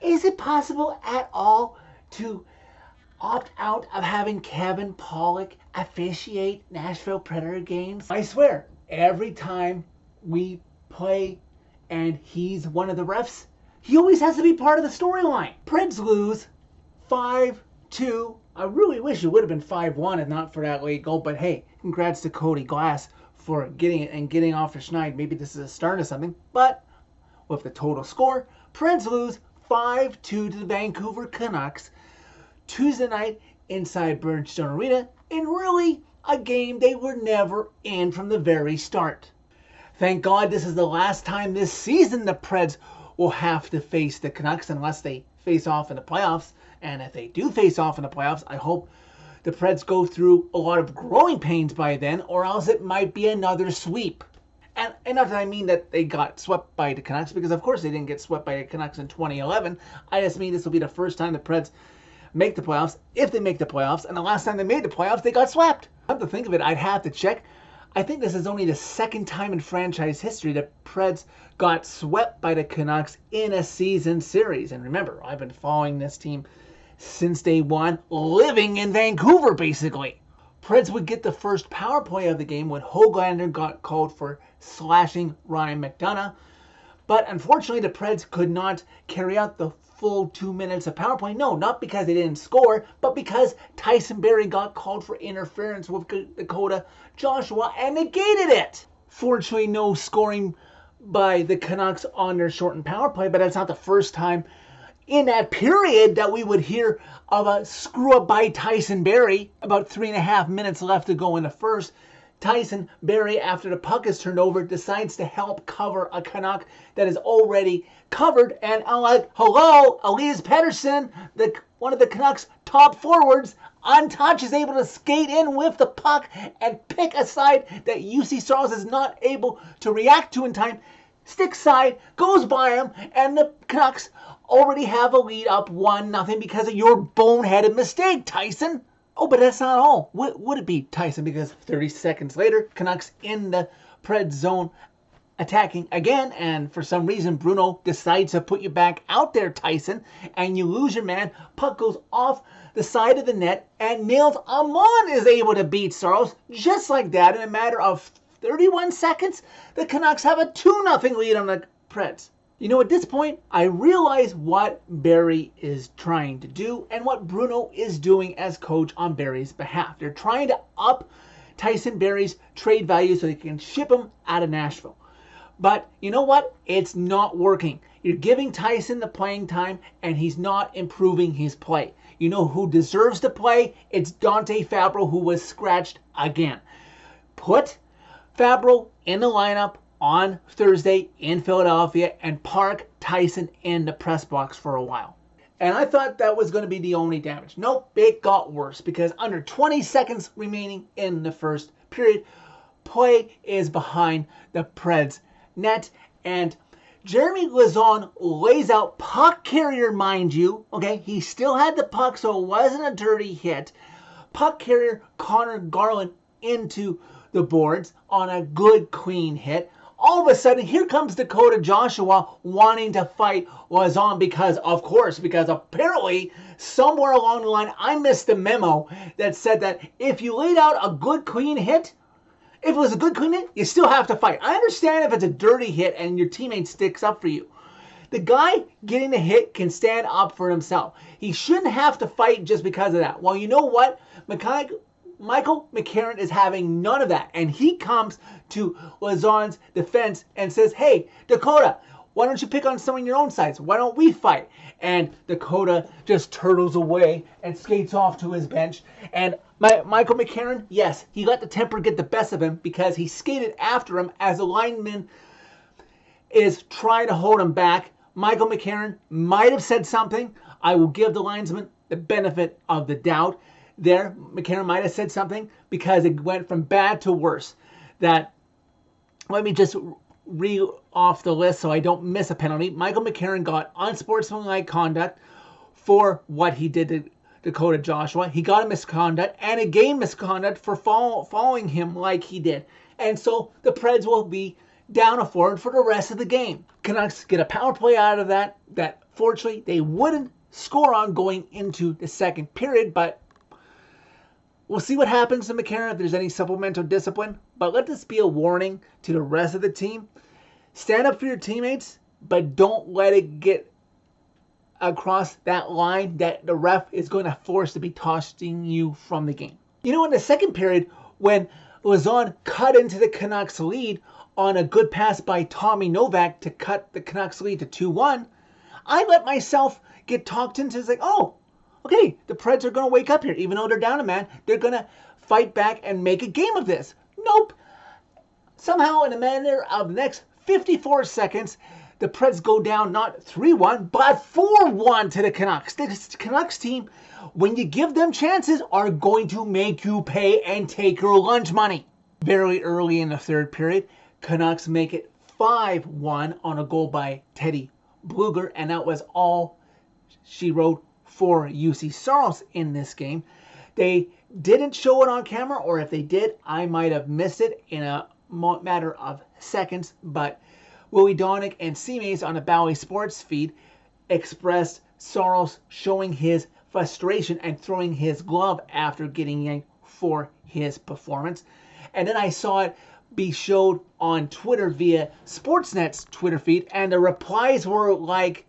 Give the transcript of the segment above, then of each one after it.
Is it possible at all to opt out of having Kevin Pollock officiate Nashville Predator games? I swear, every time we play and he's one of the refs, he always has to be part of the storyline. Preds lose 5-2. I really wish it would have been 5-1 if not for that late goal. But hey, congrats to Cody Glass for getting it and getting off for Schneid. Maybe this is a start of something. But with the total score, Preds lose 5-2 to the Vancouver Canucks Tuesday night inside Bridgestone Arena, in really a game they were never in from the very start. Thank God this is the last time this season the Preds will have to face the Canucks unless they face off in the playoffs. And if they do face off in the playoffs, I hope the Preds go through a lot of growing pains by then, or else it might be another sweep. And not that I mean that they got swept by the Canucks, because of course they didn't get swept by the Canucks in 2011. I just mean this will be the first time the Preds make the playoffs, if they make the playoffs, and the last time they made the playoffs, they got swept. Come to think of it, I'd have to check. I think this is only the second time in franchise history that Preds got swept by the Canucks in a season series. And remember, I've been following this team since day one, living in Vancouver, basically. Preds would get the first power play of the game when Höglander got called for slashing Ryan McDonagh. But unfortunately, the Preds could not carry out the full 2 minutes of power play. No, not because they didn't score, but because Tyson Barrie got called for interference with Dakota Joshua and negated it. Fortunately, no scoring by the Canucks on their shortened power play, but that's not the first time in that period that we would hear of a screw up by Tyson Barrie. About 3.5 minutes left to go in the first. Tyson Barrie, after the puck is turned over, decides to help cover a Canuck that is already covered. And I'm like, hello, Elias Pettersson, one of the Canucks' top forwards, untouched, is able to skate in with the puck and pick a side that UC Saros is not able to react to in time. Stick side, goes by him, and the Canucks already have a lead up 1-0 because of your boneheaded mistake, Tyson. Oh, but that's not all. Would it be, Tyson? Because 30 seconds later, Canucks in the Preds zone attacking again, and for some reason, Bruno decides to put you back out there, Tyson, and you lose your man. Puck goes off the side of the net, and Nils Amon is able to beat Saros just like that in a matter of 31 seconds. The Canucks have a 2-0 lead on the Preds. You know, at this point, I realize what Barrie is trying to do and what Bruno is doing as coach on Barrie's behalf. They're trying to up Tyson Barrie's trade value so they can ship him out of Nashville. But you know what? It's not working. You're giving Tyson the playing time, and he's not improving his play. You know who deserves to play? It's Dante Fabro, who was scratched again. Put Fabro in the lineup on Thursday in Philadelphia and park Tyson in the press box for a while. And I thought that was going to be the only damage. Nope, it got worse because under 20 seconds remaining in the first period, play is behind the Preds net, and Jeremy Lauzon lays out puck carrier, mind you. Okay, he still had the puck, so it wasn't a dirty hit. Puck carrier Connor Garland into the boards on a good, clean hit. All of a sudden, here comes Dakota Joshua wanting to fight Lauzon because apparently somewhere along the line, I missed the memo that said that if you laid out a good, clean hit, if it was a good, clean hit, you still have to fight. I understand if it's a dirty hit and your teammate sticks up for you. The guy getting the hit can stand up for himself. He shouldn't have to fight just because of that. Well, you know what? Michael McCarron is having none of that. And he comes to Lauzon's defense and says, hey, Dakota, why don't you pick on someone your own size? Why don't we fight? And Dakota just turtles away and skates off to his bench. And Michael McCarron, yes, he let the temper get the best of him because he skated after him as the lineman is trying to hold him back. Michael McCarron might have said something. I will give the linesman the benefit of the doubt. There, McCarron might have said something because it went from bad to worse. That, let me just read off the list so I don't miss a penalty. Michael McCarron got unsportsmanlike conduct for what he did to Dakota Joshua. He got a misconduct and a game misconduct for following him like he did. And so the Preds will be down a forward for the rest of the game. Canucks get a power play out of that Fortunately, they wouldn't score on going into the second period, but we'll see what happens to McCarron if there's any supplemental discipline. But let this be a warning to the rest of the team. Stand up for your teammates, but don't let it get across that line that the ref is going to force to be tossing you from the game. You know, in the second period, when Lazon cut into the Canucks lead on a good pass by Tommy Novak to cut the Canucks lead to 2-1, I let myself get talked into, it's like, oh, okay, the Preds are going to wake up here. Even though they're down a man, they're going to fight back and make a game of this. Nope. Somehow, in a matter of the next 54 seconds, the Preds go down not 3-1, but 4-1 to the Canucks. This Canucks team, when you give them chances, are going to make you pay and take your lunch money. Very early in the third period, Canucks make it 5-1 on a goal by Teddy Bluger, and that was all she wrote for UC Saros in this game. They didn't show it on camera, or if they did, I might have missed it in a matter of seconds, but Willie Donick and C-Mays on the Bally Sports feed expressed Saros showing his frustration and throwing his glove after getting yanked for his performance. And then I saw it be showed on Twitter via Sportsnet's Twitter feed, and the replies were like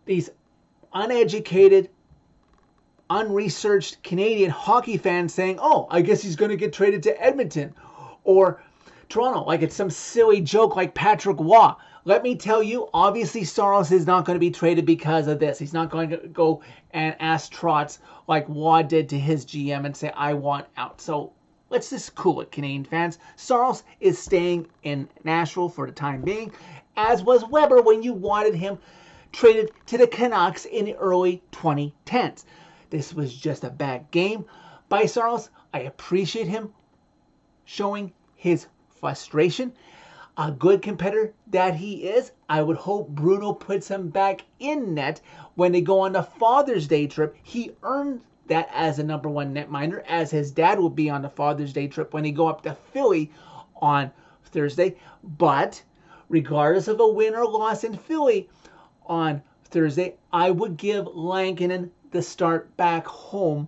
these uneducated, unresearched Canadian hockey fans saying, oh, I guess he's going to get traded to Edmonton or Toronto, like it's some silly joke like Patrick Waugh. Let me tell you, obviously Saros is not going to be traded because of this. He's not going to go and ask Trotz like Waugh did to his GM and say, I want out. So let's just cool it, Canadian fans. Saros is staying in Nashville for the time being, as was Weber when you wanted him traded to the Canucks in the early 2010s. This was just a bad game by Saros. I appreciate him showing his frustration. A good competitor that he is. I would hope Bruno puts him back in net when they go on the Father's Day trip. He earned that as a #1 netminder, as his dad will be on the Father's Day trip when they go up to Philly on Thursday. But regardless of a win or loss in Philly on Thursday, I would give Lankinen the start back home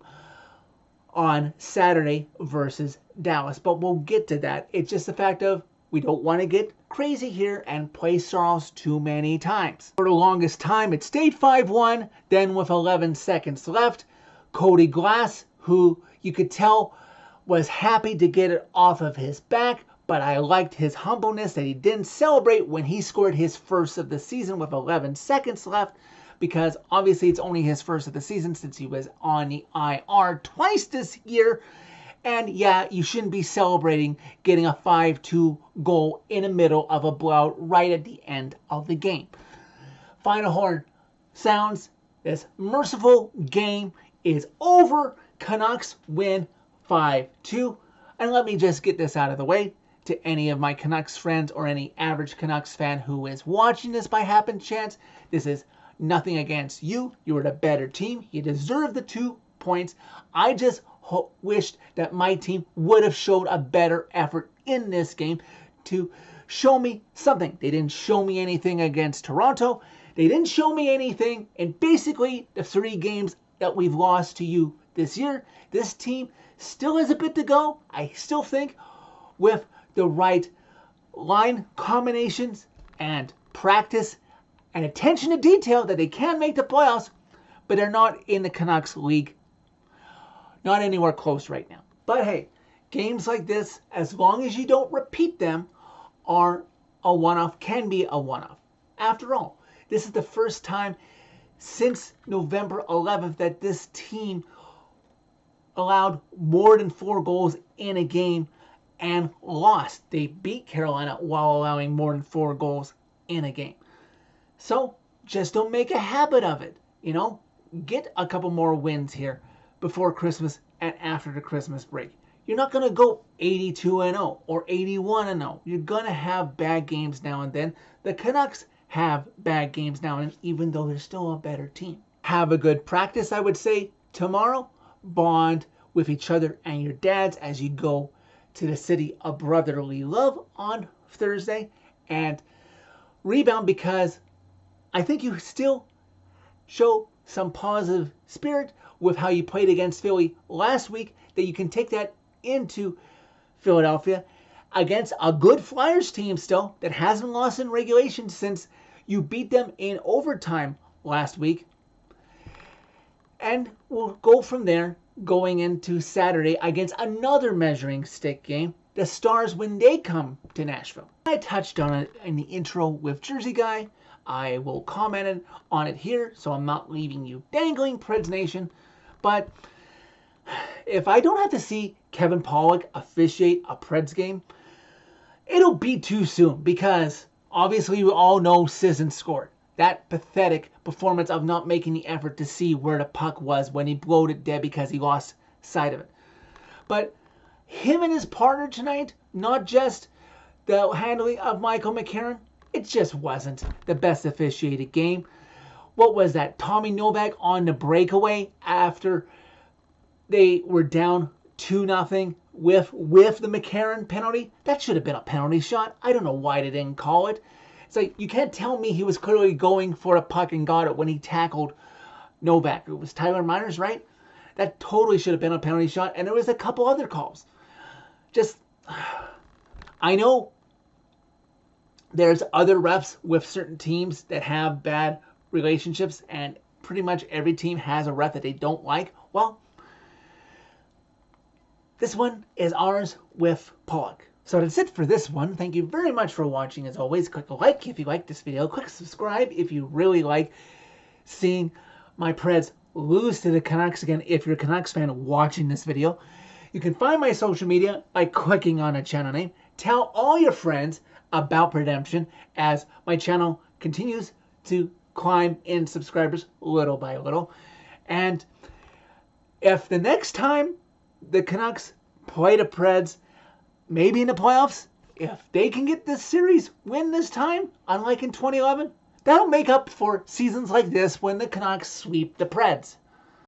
on Saturday versus Dallas. But we'll get to that. It's just the fact of we don't want to get crazy here and play Saros too many times. For the longest time, it stayed 5-1. Then with 11 seconds left, Cody Glass, who you could tell was happy to get it off of his back, but I liked his humbleness that he didn't celebrate when he scored his first of the season with 11 seconds left, because obviously it's only his first of the season since he was on the IR twice this year. And yeah, you shouldn't be celebrating getting a 5-2 goal in the middle of a blowout right at the end of the game. Final horn sounds. This merciful game is over. Canucks win 5-2. And let me just get this out of the way to any of my Canucks friends or any average Canucks fan who is watching this by happen chance. This is nothing against you. You were the better team. You deserve the 2 points. I just wished that my team would have showed a better effort in this game to show me something. They didn't show me anything against Toronto. They didn't show me anything in basically the 3 games that we've lost to you this year. This team still has a bit to go. I still think with the right line combinations and practice and attention to detail that they can make the playoffs, but they're not in the Canucks league. Not anywhere close right now. But hey, games like this, as long as you don't repeat them, are a one-off, can be a one-off. After all, this is the first time since November 11th that this team allowed more than 4 goals in a game and lost. They beat Carolina while allowing more than 4 goals in a game. So just don't make a habit of it. You know, get a couple more wins here before Christmas and after the Christmas break. You're not going to go 82-0 or 81-0. You're going to have bad games now and then. The Canucks have bad games now and then, even though they're still a better team. Have a good practice, I would say, tomorrow. Bond with each other and your dads as you go to the city of brotherly love on Thursday. And rebound, because I think you still show some positive spirit with how you played against Philly last week, that you can take that into Philadelphia against a good Flyers team still that hasn't lost in regulation since you beat them in overtime last week. And we'll go from there going into Saturday against another measuring stick game, the Stars, when they come to Nashville. I touched on it in the intro with Jersey Guy. I will comment on it here, so I'm not leaving you dangling, Preds Nation. But if I don't have to see Kevin Pollock officiate a Preds game, it'll be too soon, because obviously we all know Sisson scored. That pathetic performance of not making the effort to see where the puck was when he blowed it dead because he lost sight of it. But him and his partner tonight, not just the handling of Michael McCarron, it just wasn't the best officiated game. What was that? Tommy Novak on the breakaway after they were down 2-0 with the McCarron penalty? That should have been a penalty shot. I don't know why they didn't call it. It's like, you can't tell me he was clearly going for a puck and got it when he tackled Novak. It was Tyler Myers, right? That totally should have been a penalty shot. And there was a couple other calls. Just, I know there's other refs with certain teams that have bad relationships, and pretty much every team has a ref that they don't like. Well, this one is ours with Pollock. So that's it for this one. Thank you very much for watching. As always, click a like if you like this video. Click subscribe if you really like seeing my Preds lose to the Canucks again, if you're a Canucks fan watching this video. You can find my social media by clicking on a channel name. Tell all your friends about Redemption as my channel continues to climb in subscribers little by little. And if the next time the Canucks play the Preds, maybe in the playoffs, if they can get this series win this time, unlike in 2011, that'll make up for seasons like this when the Canucks sweep the Preds.